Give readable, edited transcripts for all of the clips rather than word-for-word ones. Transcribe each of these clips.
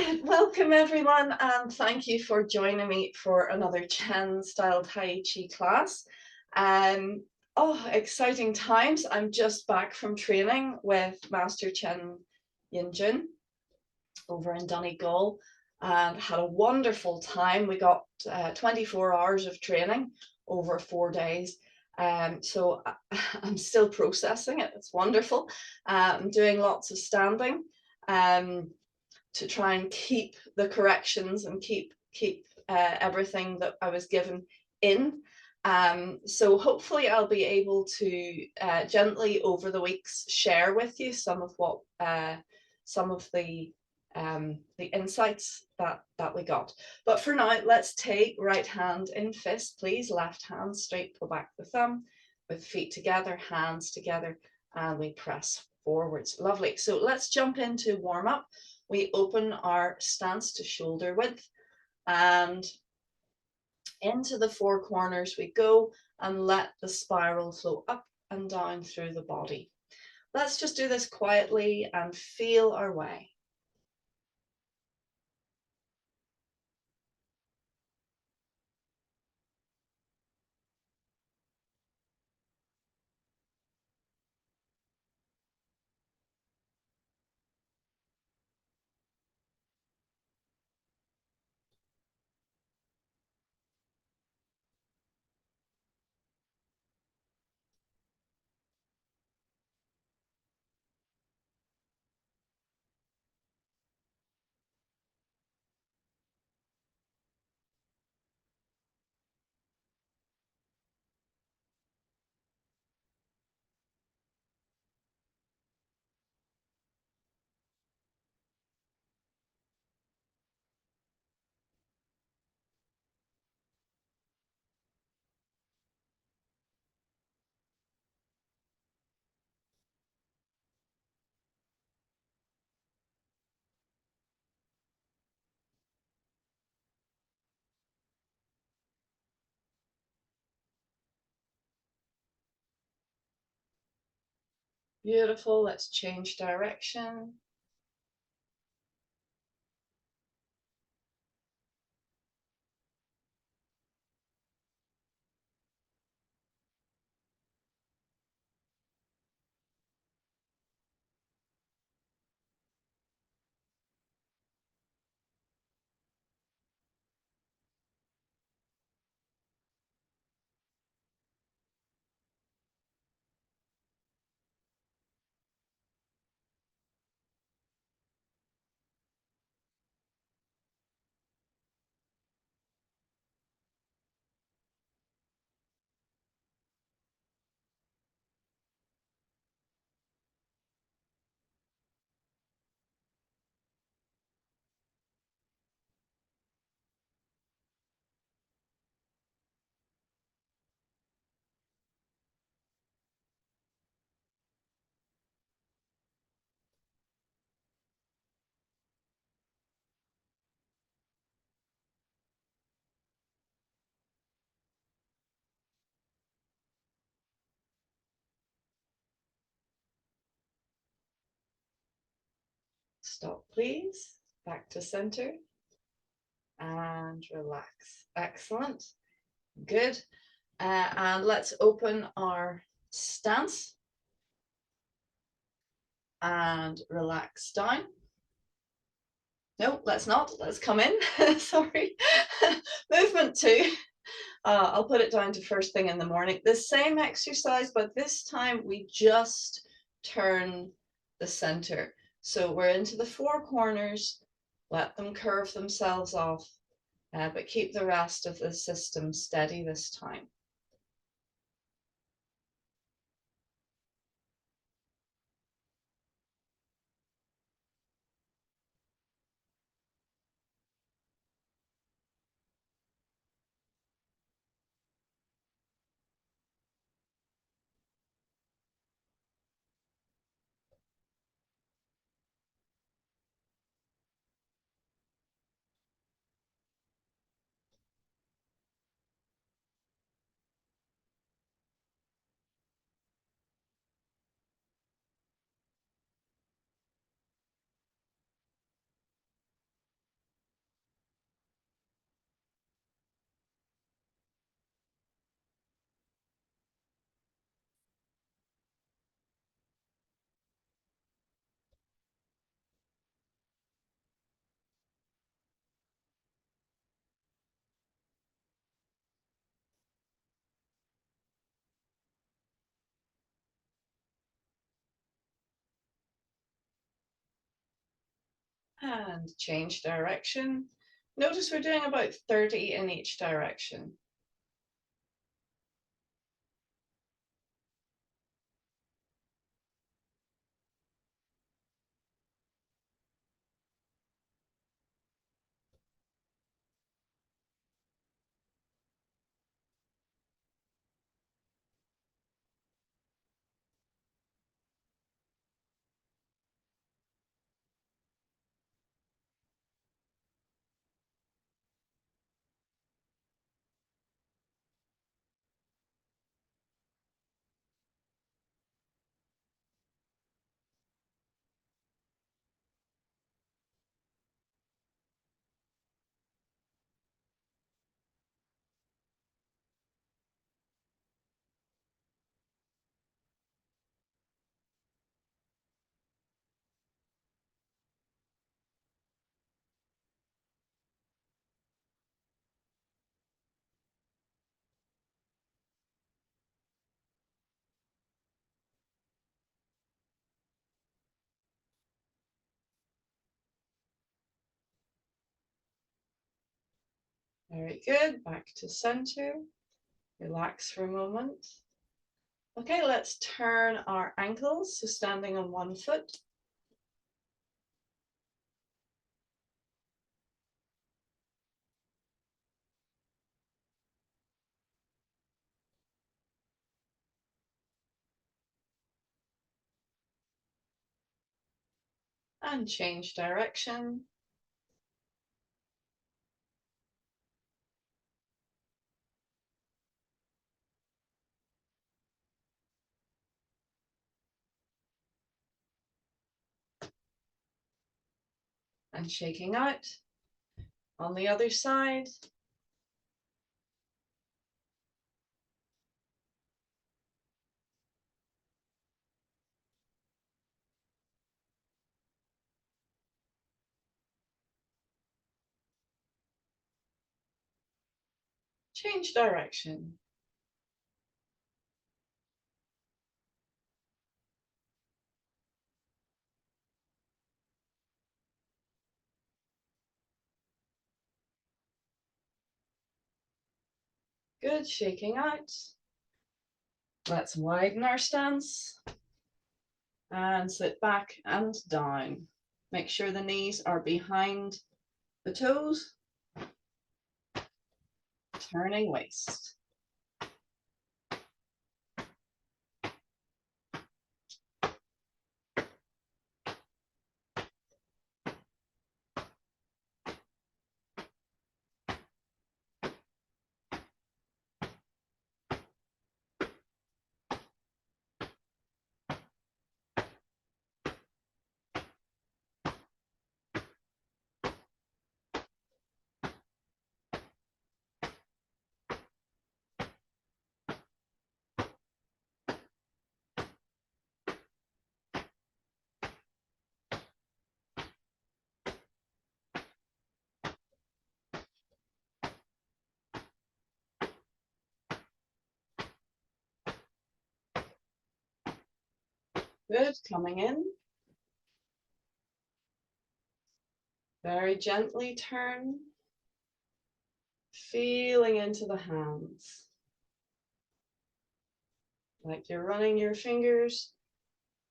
Good, welcome everyone, and thank you for joining me for another Chen style Tai Chi class. Um, exciting times. I'm just back from training with Master Chen Jin over in Donegal and had a wonderful time. We got 24 hours of training over 4 days. So I'm still processing it. It's wonderful. I'm doing lots of standing. To try and keep the corrections and keep everything that I was given in. So hopefully I'll be able to gently over the weeks share with you some of what some of the insights that we got. But for now, let's take right hand in fist, please. Left hand straight, pull back the thumb with feet together, hands together, and we press forwards. Lovely. So let's jump into warm up. We open our stance to shoulder width and into the four corners we go and let the spiral flow up and down through the body. Let's just do this quietly and feel our way. Beautiful. Let's change direction. Stop, please. Back to center and relax. Excellent. Good. And let's open our stance and relax down. No, let's not. Let's come in. Sorry. Movement two. I'll put it down to first thing in the morning. The same exercise, but this time we just turn the center. So we're into the four corners, let them curve themselves off, but keep the rest of the system steady this time. And change direction. Notice we're doing about 30 in each direction. Very good. Back to center. Relax for a moment. Okay, let's turn our ankles, so standing on one foot. And change direction. And shaking out. On the other side. Change direction. Good, shaking out. Let's widen our stance and sit back and down. Make sure the knees are behind the toes. Turning waist. Good, coming in. Very gently turn. Feeling into the hands. Like you're running your fingers,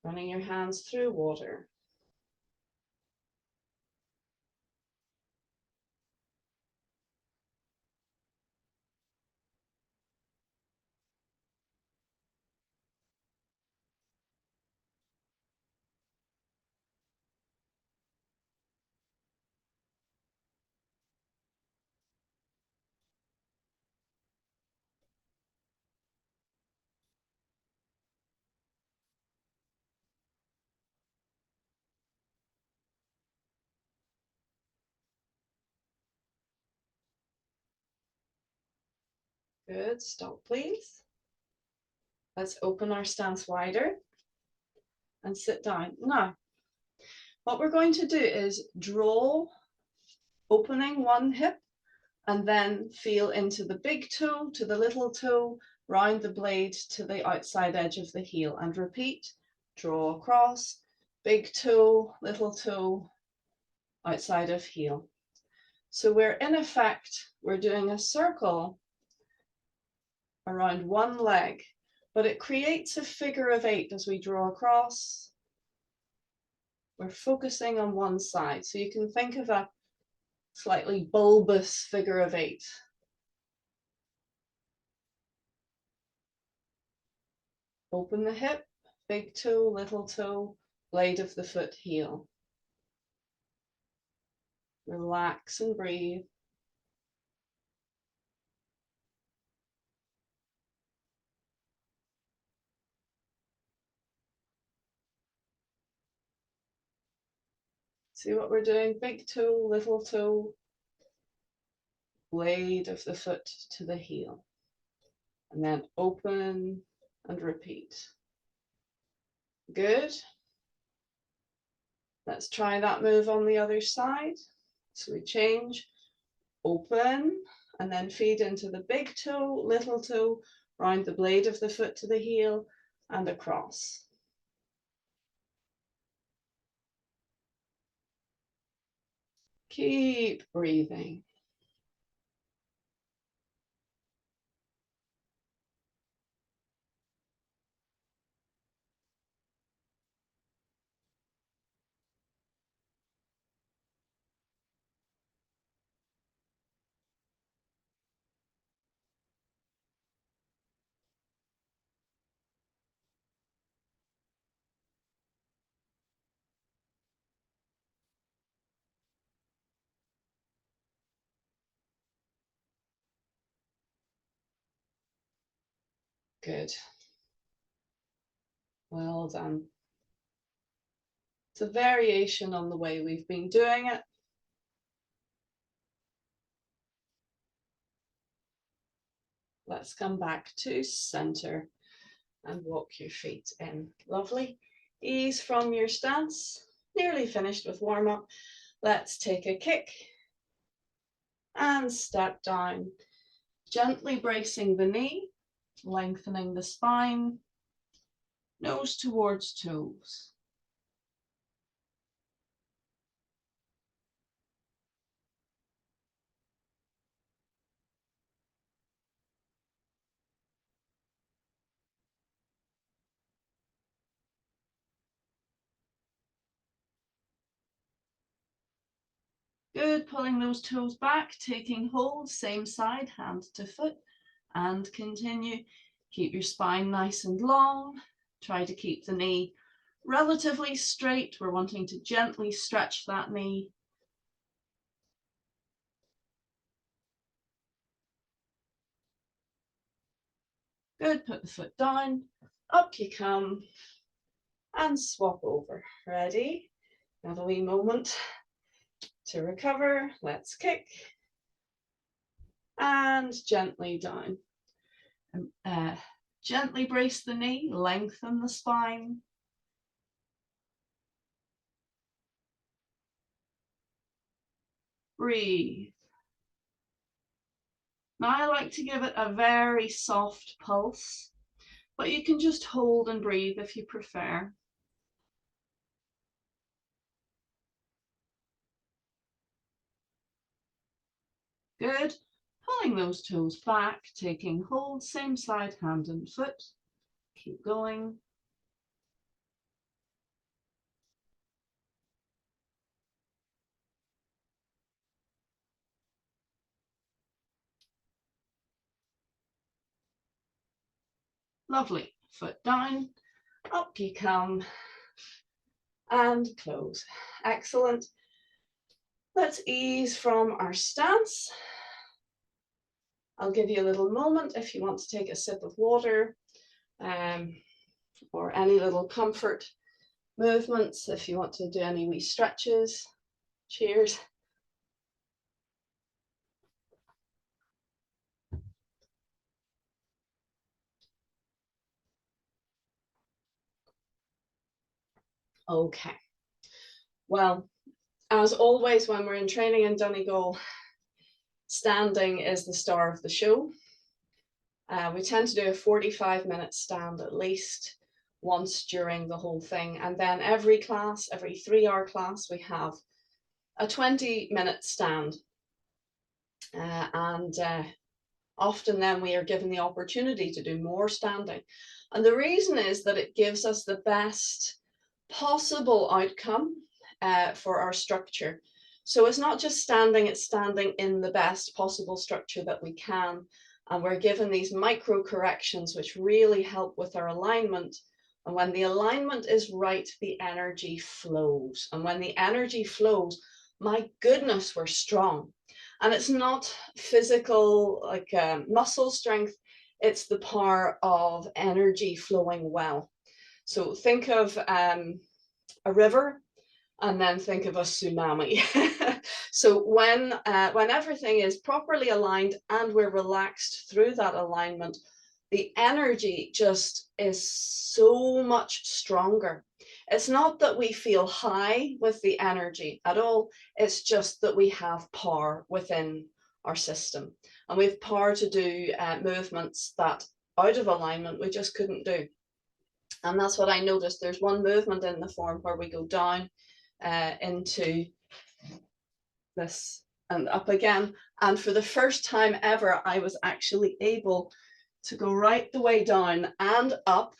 running your hands through water. Good, stop please. Let's open our stance wider and sit down. Now, what we're going to do is draw, opening one hip, and then feel into the big toe to the little toe, round the blade to the outside edge of the heel, and repeat. Draw across, big toe, little toe, outside of heel. So we're in effect, we're doing a circle around one leg, but it creates a figure of 8 as we draw across. We're focusing on one side. So you can think of a slightly bulbous figure of 8. Open the hip, big toe, little toe, blade of the foot, heel. Relax and breathe. See what we're doing? Big toe, little toe, blade of the foot to the heel. And then open and repeat. Good. Let's try that move on the other side. So we change, open, and then feed into the big toe, little toe, round the blade of the foot to the heel and across. Keep breathing. Good. Well done. It's a variation on the way we've been doing it. Let's come back to center and walk your feet in. Lovely. Ease from your stance. Nearly finished with warm up. Let's take a kick and step down. Gently bracing the knee, lengthening the spine, nose towards toes. Good, pulling those toes back, taking hold, same side, hand to foot, and continue. Keep your spine nice and long. Try to keep the knee relatively straight. We're wanting to gently stretch that knee. Good, put the foot down, up you come, and swap over. Ready? Have a wee moment to recover. Let's kick. And gently down. Gently brace the knee, lengthen the spine. Breathe. Now I like to give it a very soft pulse, but you can just hold and breathe if you prefer. Good. Pulling those toes back, taking hold, same side, hand and foot. Keep going. Lovely. Foot down, up you come, and close. Excellent. Let's ease from our stance. I'll give you a little moment if you want to take a sip of water or any little comfort movements, if you want to do any wee stretches. Cheers. Okay. Well, as always, when we're in training in Donegal, standing is the star of the show. We tend to do a 45-minute stand at least once during the whole thing. And then every class, every 3-hour class, we have a 20-minute stand. And often then we are given the opportunity to do more standing. And the reason is that it gives us the best possible outcome for our structure. So it's not just standing, it's standing in the best possible structure that we can. And we're given these micro corrections, which really help with our alignment. And when the alignment is right, the energy flows. And when the energy flows, my goodness, we're strong. And it's not physical, like muscle strength, it's the power of energy flowing well. So think of a river and then think of a tsunami. So when everything is properly aligned and we're relaxed through that alignment, the energy just is so much stronger. It's not that we feel high with the energy at all. It's just that we have power within our system. And we have power to do movements that out of alignment we just couldn't do. And that's what I noticed. There's one movement in the form where we go down into this and up again. And for the first time ever, I was actually able to go right the way down and up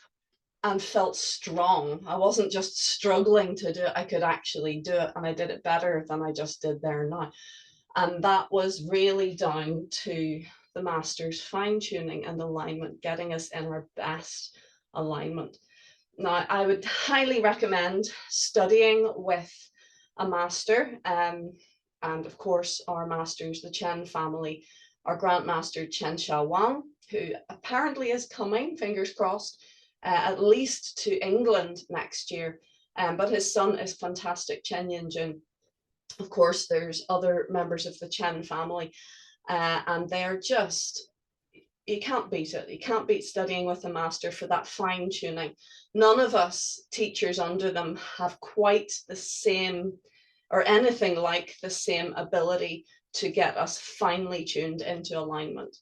and felt strong. I wasn't just struggling to do it, I could actually do it, and I did it better than I just did there now. And that was really down to the master's fine-tuning and alignment, getting us in our best alignment. Now, I would highly recommend studying with a master, and of course our masters, the Chen family, our Grandmaster Chen Wang, who apparently is coming, fingers crossed, at least to England next year. But his son is fantastic, Chen Yinjun. Of course, there's other members of the Chen family, and they're just, you can't beat it. You can't beat studying with a master for that fine tuning. None of us teachers under them have quite the same or anything like the same ability to get us finely tuned into alignment.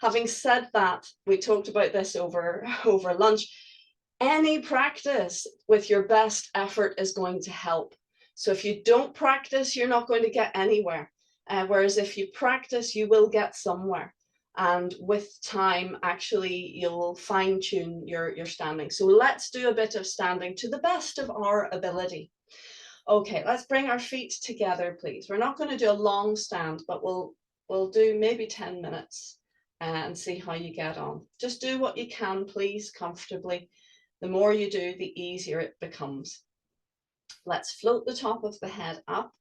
Having said that, we talked about this over lunch. Any practice with your best effort is going to help. So if you don't practice, you're not going to get anywhere. Whereas if you practice, you will get somewhere. And with time, actually, you'll fine tune your standing. So let's do a bit of standing to the best of our ability. Okay, let's bring our feet together, please. We're not going to do a long stand, but we'll do maybe 10 minutes and see how you get on. Just do what you can, please, comfortably. The more you do, the easier it becomes. Let's float the top of the head up,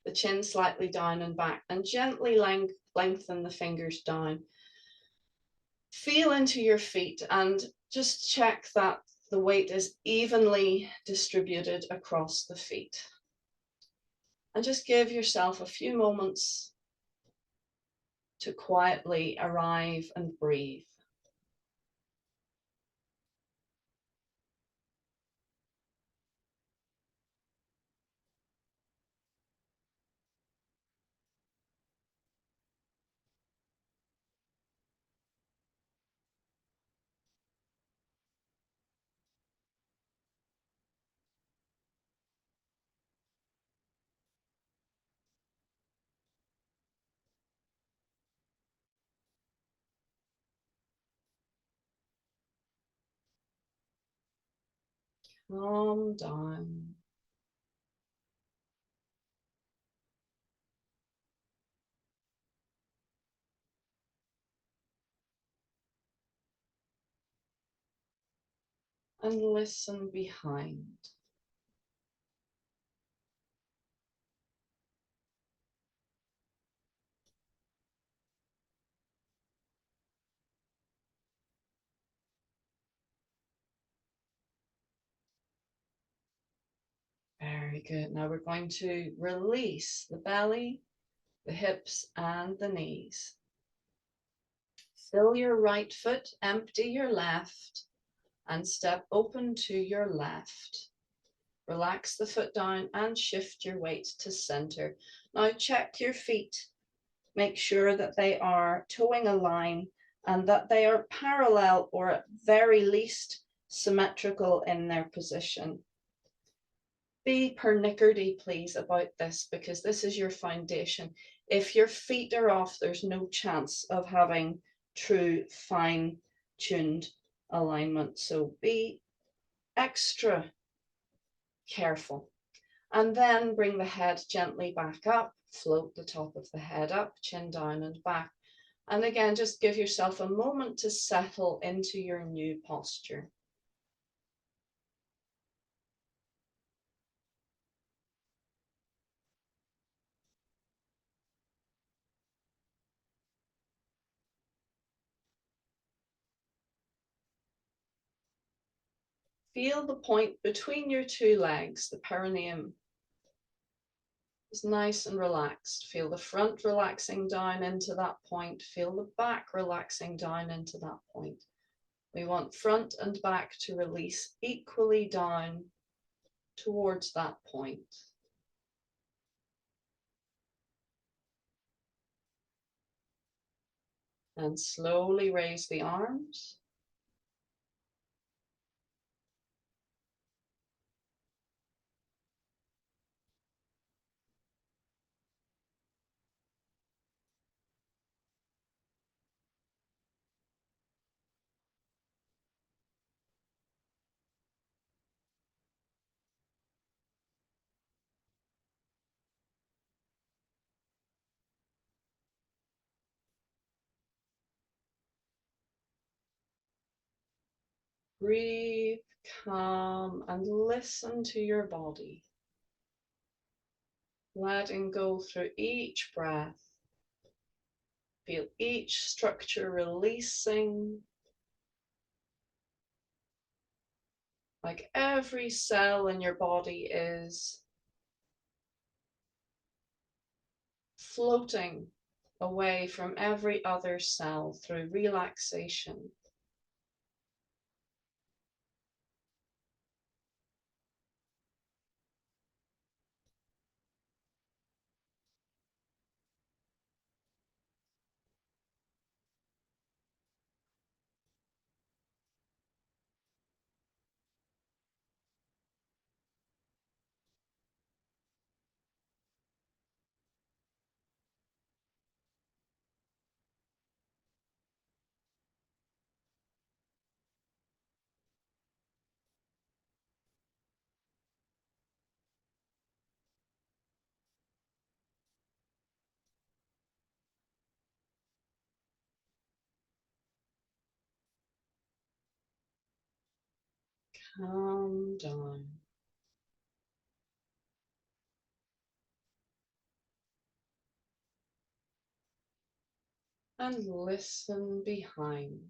the chin slightly down and back, and gently lengthen the fingers down. Feel into your feet and just check that the weight is evenly distributed across the feet. And just give yourself a few moments to quietly arrive and breathe. Calm down. And listen behind. Very good. Now we're going to release the belly, the hips, and the knees. Fill your right foot, empty your left, and step open to your left. Relax the foot down and shift your weight to center. Now check your feet. Make sure that they are toeing a line and that they are parallel or at very least symmetrical in their position. be pernickety, please, about this because this is your foundation. If your feet are off, there's no chance of having true fine-tuned alignment. So be extra careful. And then bring the head gently back up, float the top of the head up, chin down and back. And again, just give yourself a moment to settle into your new posture. Feel the point between your two legs, the perineum is nice and relaxed. Feel the front relaxing down into that point. Feel the back relaxing down into that point. We want front and back to release equally down towards that point. And slowly raise the arms. Breathe, calm, and listen to your body. Letting go through each breath. Feel each structure releasing. Like every cell in your body is floating away from every other cell through relaxation. Calm down. And listen behind.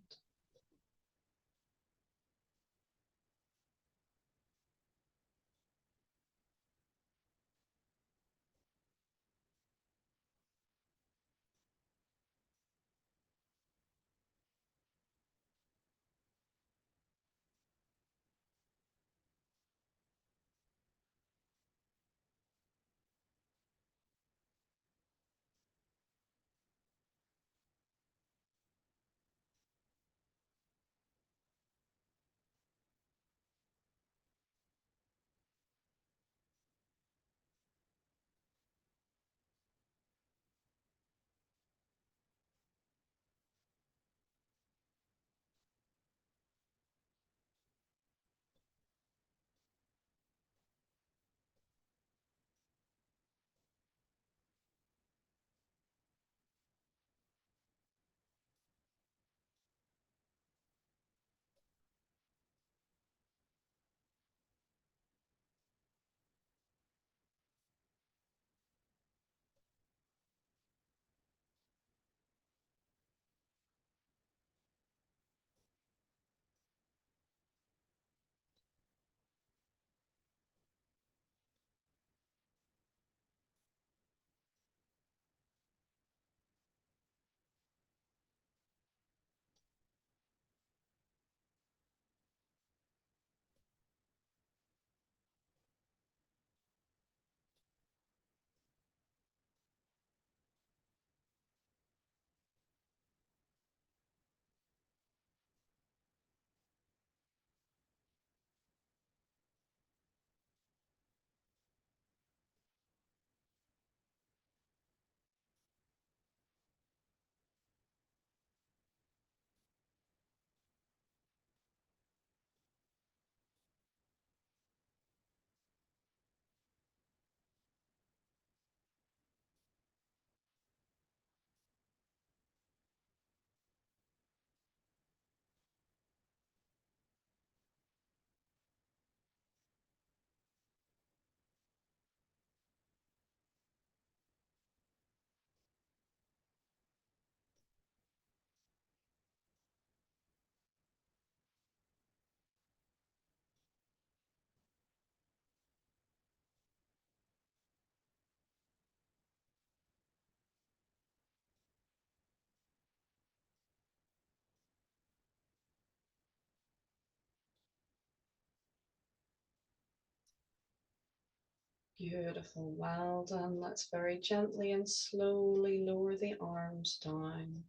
Beautiful. Well done. Let's very gently and slowly lower the arms down.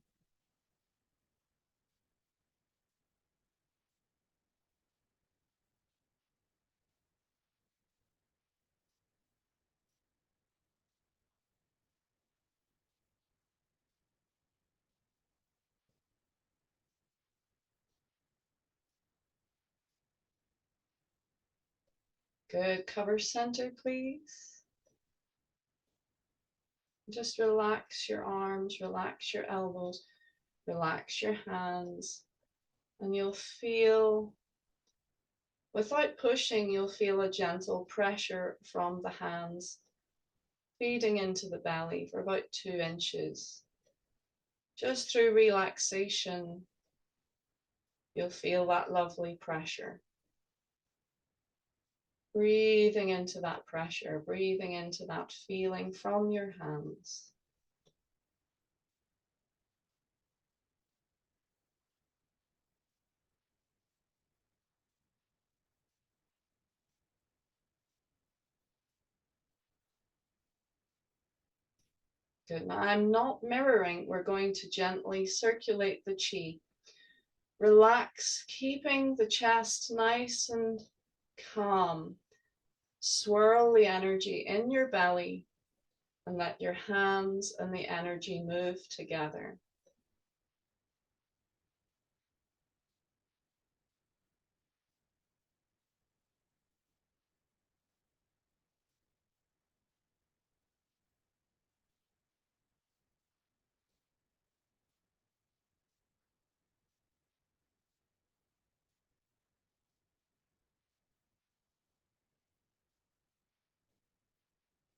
Good. Cover center, please. Just relax your arms, relax your elbows, relax your hands, and you'll feel, without pushing, you'll feel a gentle pressure from the hands feeding into the belly for about 2 inches. Just through relaxation, you'll feel that lovely pressure. Breathing into that pressure, breathing into that feeling from your hands. Good. Now I'm not mirroring. We're going to gently circulate the chi. Relax, keeping the chest nice and calm. Swirl the energy in your belly and let your hands and the energy move together.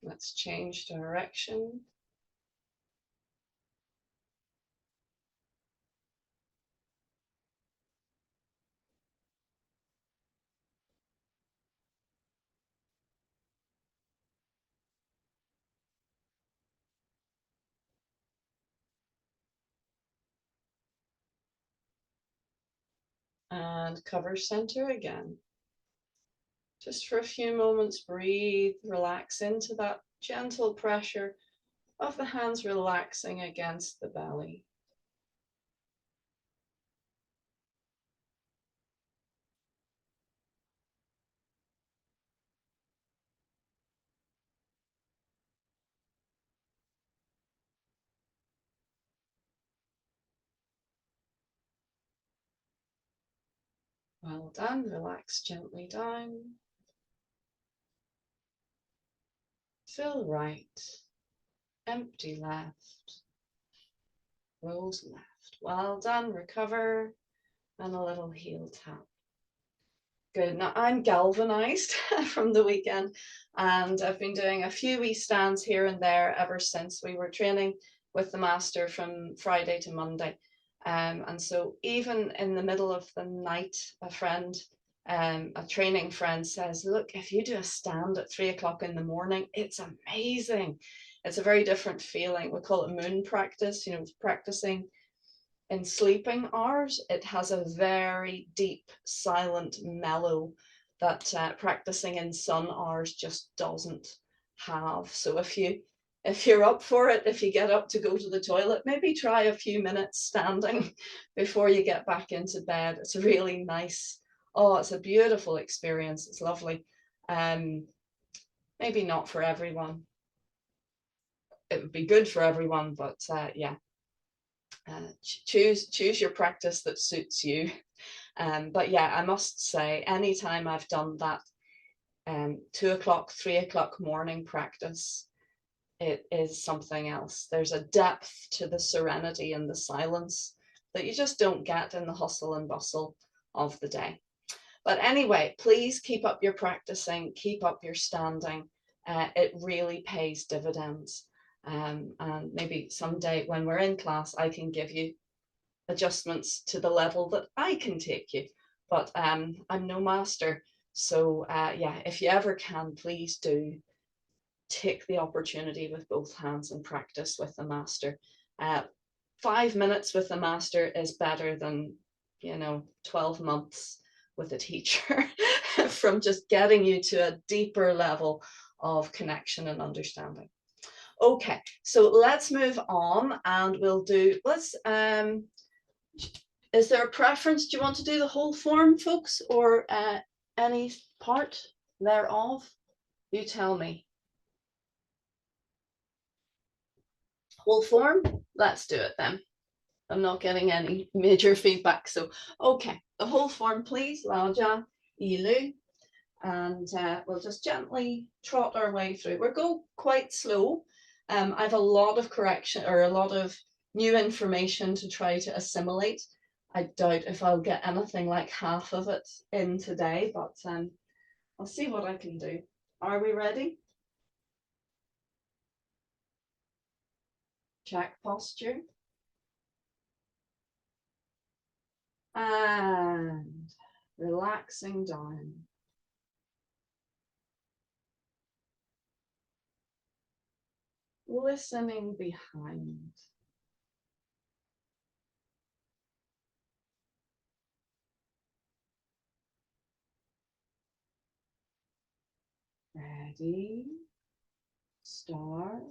Let's change direction. And cover center again. Just for a few moments, breathe, relax into that gentle pressure of the hands relaxing against the belly. Well done. Relax gently down. Fill right. Empty left. Close left. Well done. Recover. And a little heel tap. Good. Now I'm galvanized from the weekend, and I've been doing a few wee stands here and there ever since we were training with the master from Friday to Monday. And so even in the middle of the night, a training friend says, look, if you do a stand at 3 o'clock in the morning, it's amazing. It's a very different feeling. We call it moon practice, practicing in sleeping hours. It has a very deep, silent mellow that practicing in sun hours just doesn't have. So if you're up for it, if you get up to go to the toilet, maybe try a few minutes standing before you get back into bed. It's really nice. Oh, it's a beautiful experience. It's lovely. Maybe not for everyone. It would be good for everyone, but yeah, choose your practice that suits you. But yeah, I must say, anytime I've done that 2 o'clock, 3 o'clock morning practice, it is something else. There's a depth to the serenity and the silence that you just don't get in the hustle and bustle of the day. But anyway, please keep up your practicing, keep up your standing. It really pays dividends. And maybe someday when we're in class, I can give you adjustments to the level that I can take you. But I'm no master. So yeah, if you ever can, please do take the opportunity with both hands and practice with the master. 5 minutes with the master is better than 12 months with a teacher from just getting you to a deeper level of connection and understanding. Okay, so let's move on and we'll do, is there a preference? Do you want to do the whole form, folks, or any part thereof? You tell me. Whole form? Let's do it then. I'm not getting any major feedback. So, okay, the whole form, please. Lao Jia Yi Lu. And we'll just gently trot our way through. We'll go quite slow. I have a lot of correction or a lot of new information to try to assimilate. I doubt if I'll get anything like half of it in today, but I'll see what I can do. Are we ready? Check posture. And relaxing down. Listening behind. Ready, start.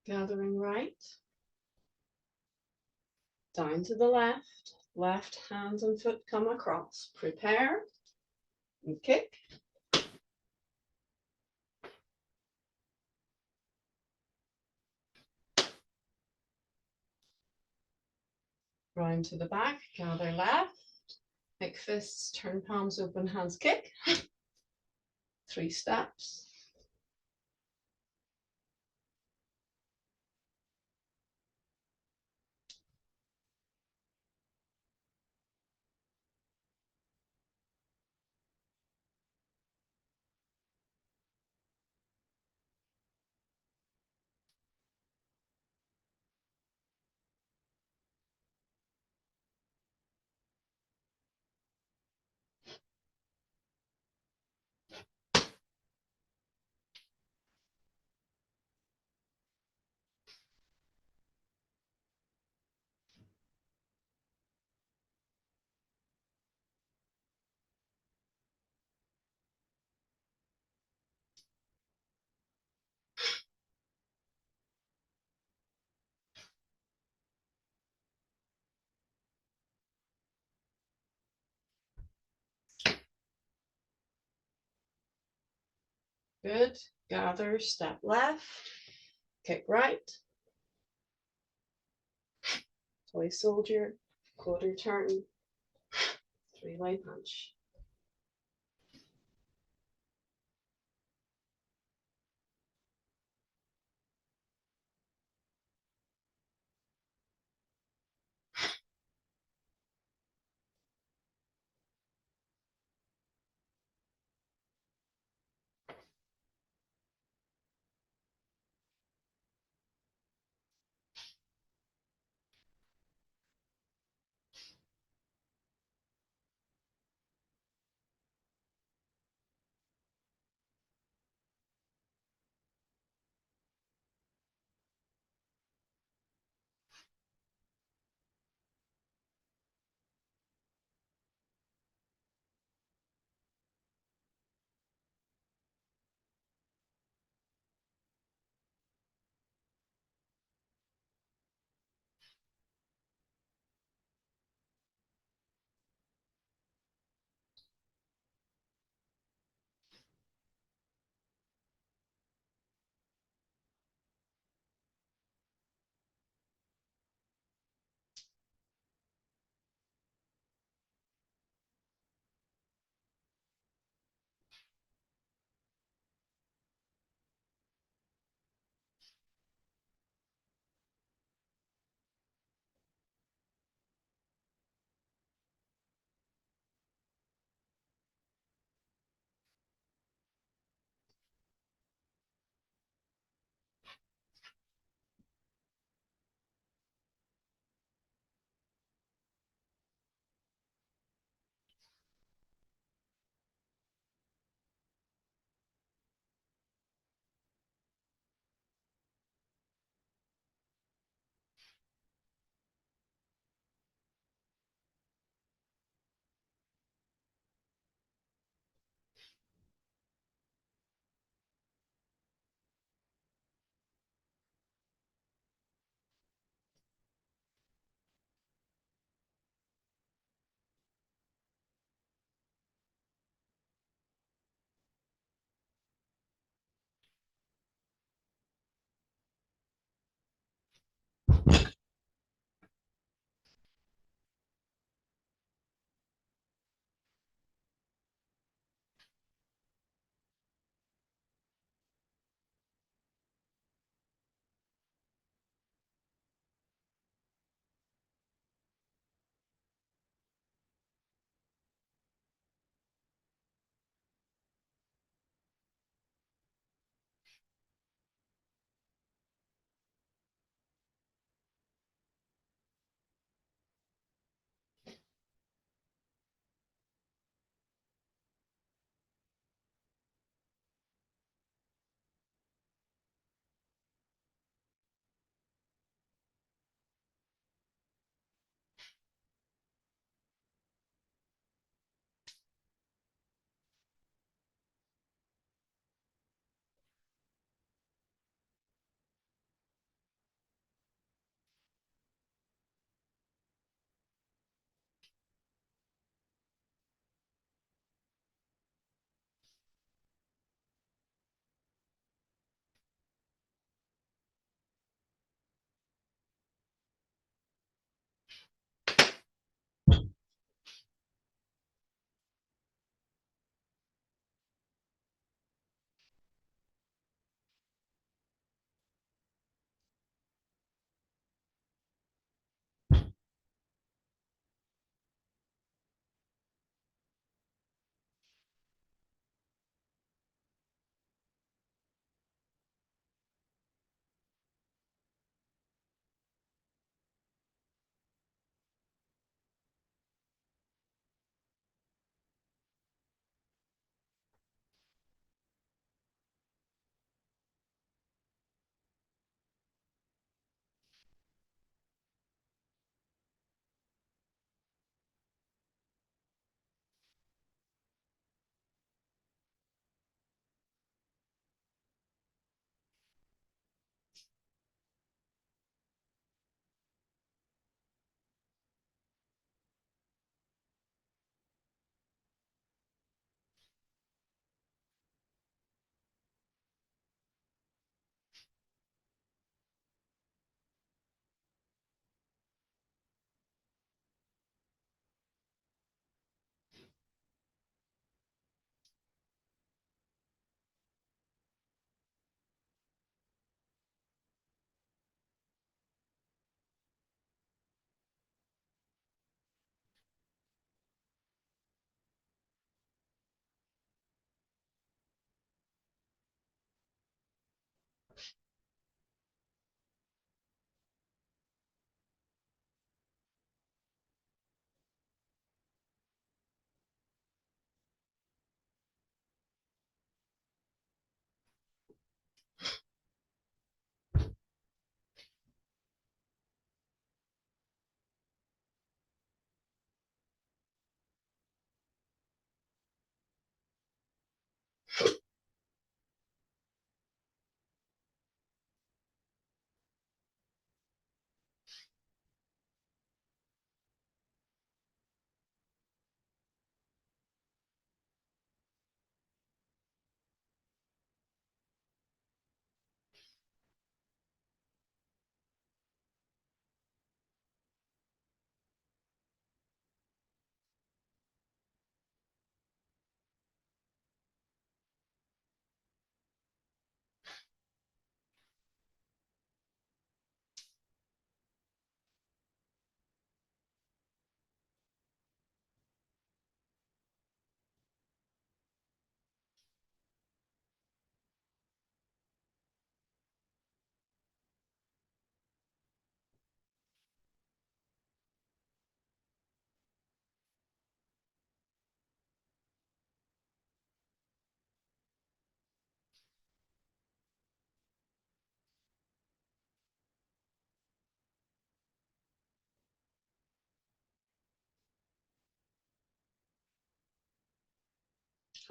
Gathering right. Down to the left. Left hand and foot come across. Prepare and kick. Round to the back, gather left. Make fists, turn palms open, hands kick. 3 steps. Good. Gather, step left, kick right. Toy soldier, quarter turn, 3-way punch.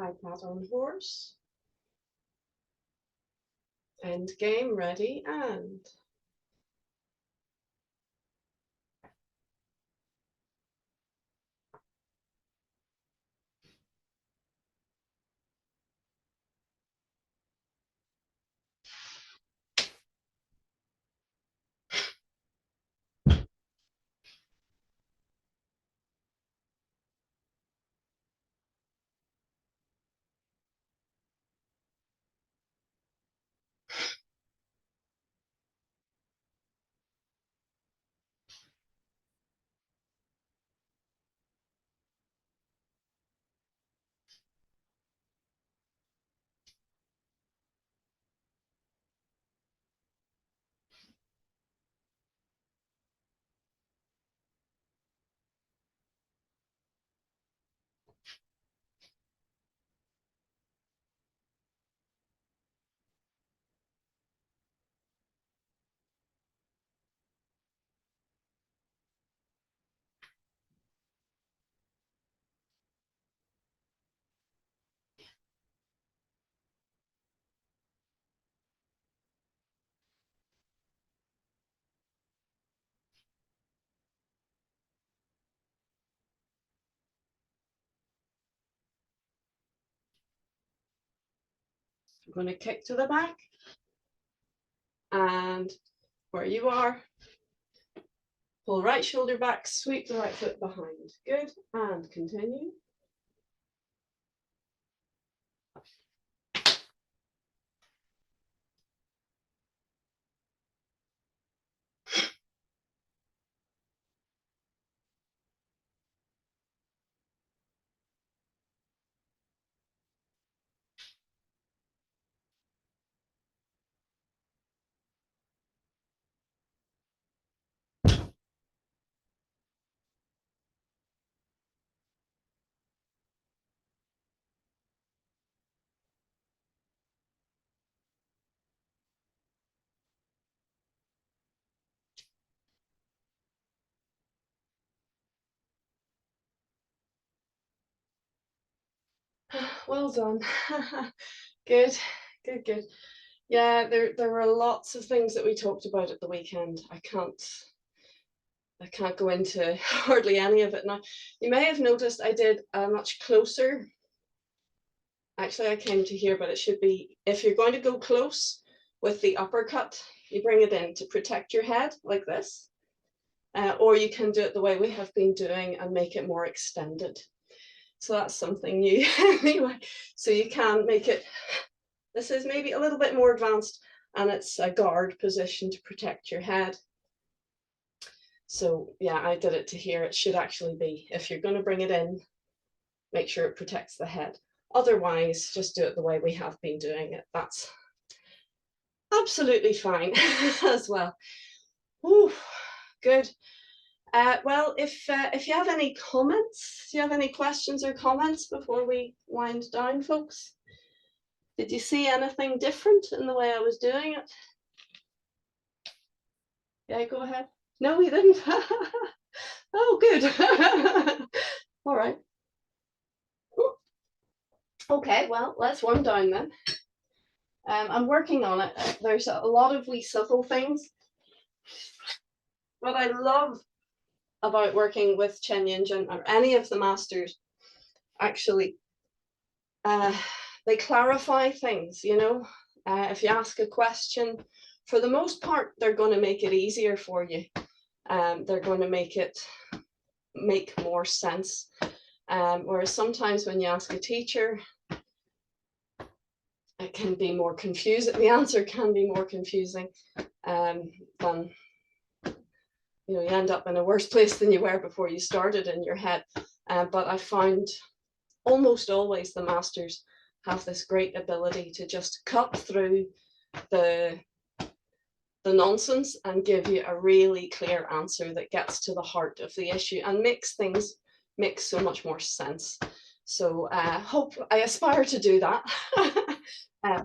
High pattern horse. End game, ready, and. I'm going to kick to the back, and where you are, pull right shoulder back, sweep the right foot behind. Good, and continue. Well done. Good, good, good. Yeah, there were lots of things that we talked about at the weekend. I can't go into hardly any of it now. You may have noticed I did a much closer. Actually, I came to here, but it should be, if you're going to go close with the uppercut, you bring it in to protect your head like this. Or you can do it the way we have been doing and make it more extended. So that's something new. Anyway, so you can make it, this is maybe a little bit more advanced, and it's a guard position to protect your head. So yeah, I did it to here. It should actually be, if you're going to bring it in, make sure it protects the head. Otherwise, just do it the way we have been doing it. That's absolutely fine as well. Ooh, good. Well, if you have any comments, do you have any questions or comments before we wind down, folks? Did you see anything different in the way I was doing it? Yeah, go ahead. No, you didn't. Oh, good. All right. Okay, well, let's warm down then. I'm working on it. There's a lot of wee subtle things. What I love about working with Chen Yinjin or any of the masters, actually, they clarify things, you know. If you ask a question, for the most part, they're going to make it easier for you. They're going to make more sense. Whereas sometimes when you ask a teacher, it can be more confusing. The answer can be more confusing than, you know, you end up in a worse place than you were before you started in your head. But I found almost always the masters have this great ability to just cut through the nonsense and give you a really clear answer that gets to the heart of the issue and makes things make so much more sense. So I aspire to do that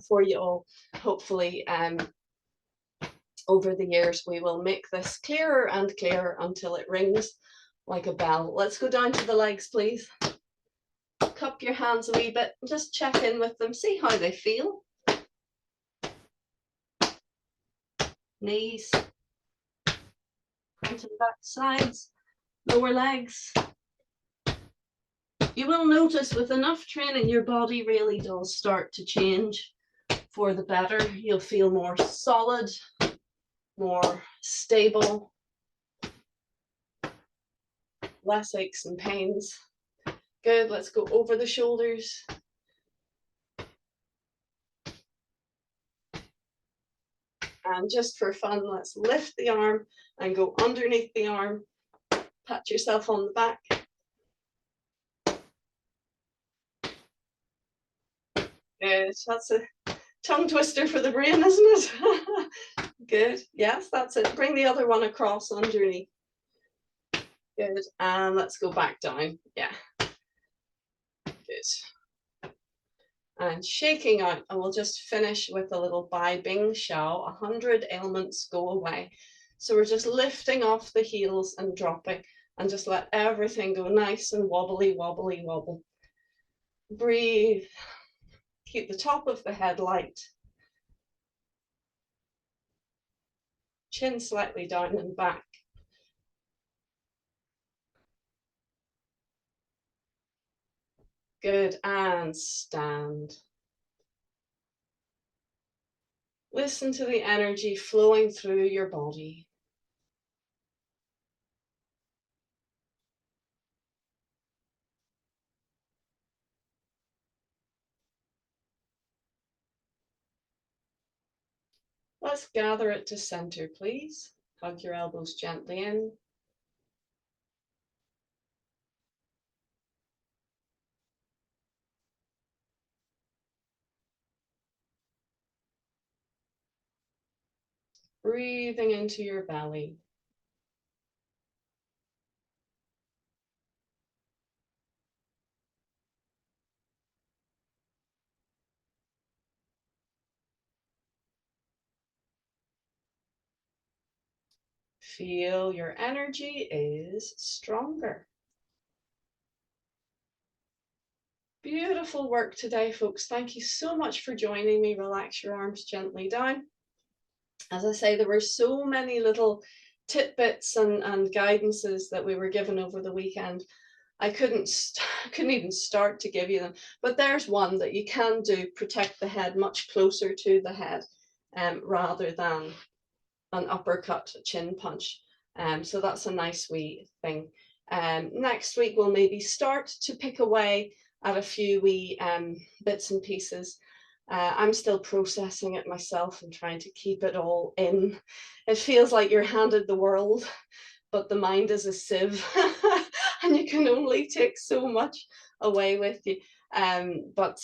for you all. Hopefully over the years we will make this clearer and clearer until it rings like a bell. Let's go down to the legs, please. cup your hands a wee bit and just check in with them, see how they feel. Knees, front and back sides, lower legs. You will notice with enough training, your body really does start to change for the better. You'll feel more solid, more stable, less aches and pains. Good, let's go over the shoulders. And just for fun, let's lift the arm and go underneath the arm. Pat yourself on the back. Good, that's a tongue twister for the brain, isn't it? Good, yes, that's it. Bring the other one across underneath. Good, and let's go back down. Yeah, good. And shaking out, and we'll just finish with a little Bai Bing Xiao, 100 ailments go away. So we're just lifting off the heels and dropping, and just let everything go nice and wobbly, wobbly, wobble. Breathe. Keep the top of the head light. Chin slightly down and back. Good, and stand. Listen to the energy flowing through your body. Let's gather it to center, please. Hug your elbows gently in. Breathing into your belly. Feel your energy is stronger. Beautiful work today, folks. Thank you so much for joining me. Relax your arms gently down. As I say, there were so many little tidbits and guidances that we were given over the weekend. I couldn't even start to give you them, but there's one that you can do, protect the head much closer to the head rather than an uppercut chin punch. So that's a nice wee thing. Next week we'll maybe start to pick away at a few wee bits and pieces. I'm still processing it myself and trying to keep it all in. It feels like you're handed the world, but the mind is a sieve and you can only take so much away with you. But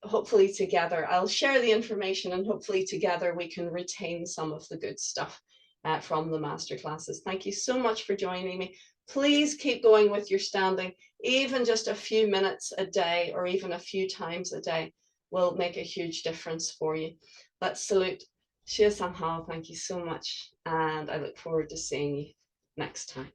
hopefully together, I'll share the information and hopefully together we can retain some of the good stuff from the masterclasses. Thank you so much for joining me. Please keep going with your standing. Even just a few minutes a day or even a few times a day will make a huge difference for you. Let's salute. Xie Sang Hao, thank you so much. And I look forward to seeing you next time.